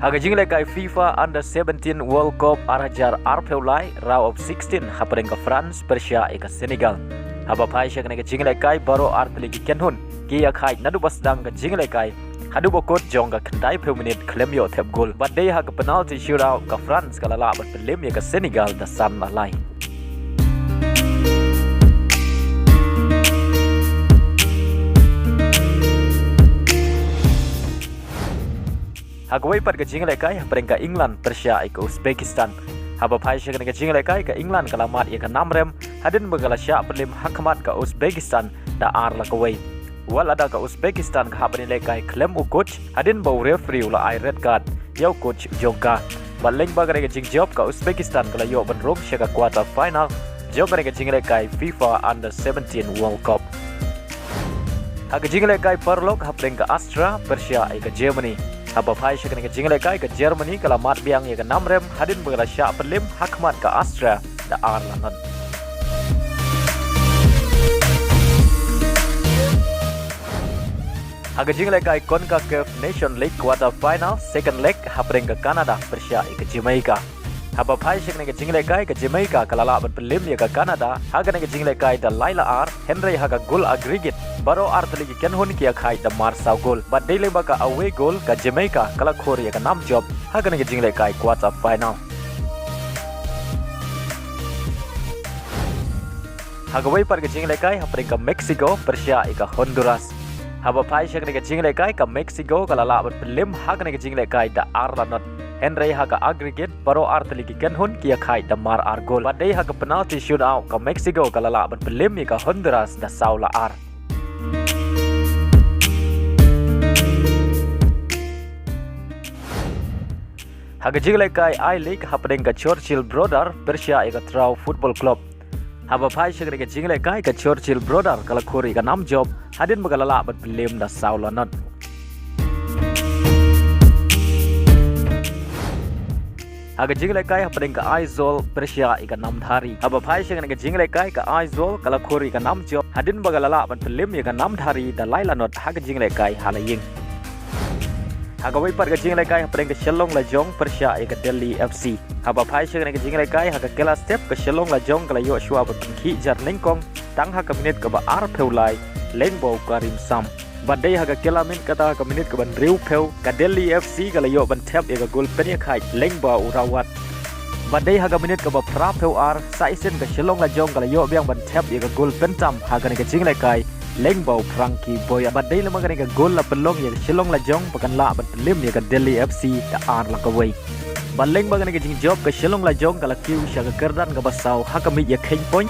Haga jingle kai FIFA Under 17 World Cup arajar arpeulai round of 16 hapadeng ke France Persia ke Senegal. Haba pai syak ne ke jingle kai baro artli ki kenhun ki akai nadu basdang ke jingle kai hadu bokot jong ka khandai peu minute klemyo thep gol. Badai ha ke penalty shootout ke France kala la bat Pynliem ke Senegal da san la lai. Hagway pat ke jingle kai hapreng ke England Persia ke Uzbekistan. Haba pai syak ne ke jingle kai ke England kalamat ya ke namrem hadin bagala sya Pynliem hakmat ke Uzbekistan da ar la kawai. Wal ada ke Uzbekistan ke habani le kai klem u coach hadin bau referee la ai red card yau coach Shaka. Baleng bagare ke jing job ke Uzbekistan kala yo ban Rung Shaka quarter final jogare ke jingle kai FIFA Under 17 World Cup. Haga jingle kai perlok hapreng ke Austria Persia ke Germany. Haba pai syak ne ke jingle kai ke Germany kala mat biang ya ke namrem hadin bagala sya Pynliem hakmat ke Austria da ar lanan. Haga jingle kai CONCACAF Nation League quarter final second leg hapreng ke Canada Persia ke Jamaica. Haba pai syak ne ke jingle kai ke Jamaica kala la bat Pynliem ya ke Canada haga ne ke jingle kai da Laila ar Henry haga goal aggregate baro artli ki kenhun ki akai da marsa goal but dele baka away goal ka Jamaica kala khori ka nam job haga ne jingle kai quarter final. Haga way par ke jingle kai hapreng ka Mexico Persia ka Honduras. Haba pai syak ne ke jingle kai ka Mexico kala la bat Pynliem haga ne jingle kai da Arlanot Henry haga aggregate baro artli ki kenhun ki akai da mar ar goal but dei haga penalty shootout ka Mexico kala la bat Pynliem ka Honduras da saula ar. Haga jingle kai I-League hapadeng ke Churchill Brother Persia ka Trau Football Club. Haba pai syak ke jingle kai ke Churchill Brother kala khori ka nam job hadin bagala la bat Pynliem da saula not. Haga jingle kai hapadeng ke Aizol Persia ka Namdhari. Haba pai syak ke jingle kai ke Aizol kala khori ka nam job hadin bagala la bat Pynliem ka Namdhari da Laila not haga jingle kai halaying. Haga way par ke jingle kai hapreng ke Lajong Persia ke Delhi FC. Haba pai syak ke jingle kai haga kela step ke Lajong kala yo shua bat ki jar ningkong tang haga minute ke ba ar peulai lengbo karim sam. Badai haga kela min kata haga minute ke ban riu peu ke Delhi FC kala yo ban tap ke gol penya khai lengba urawat. Badai haga minute ke ba pra peu ar saisen ke Lajong kala yo biang ban tap ke gol pentam haga ne ke jingle kai lengbau Frankie Boya badai lama kan ke gol la pelong ya Lajong pakan la bat Pynliem ya ke Delhi FC da ar la kawai. Baleng bagan ke jing job ke Lajong kala Kiew Shaka Kyrdan ke basau hakamit ya keng point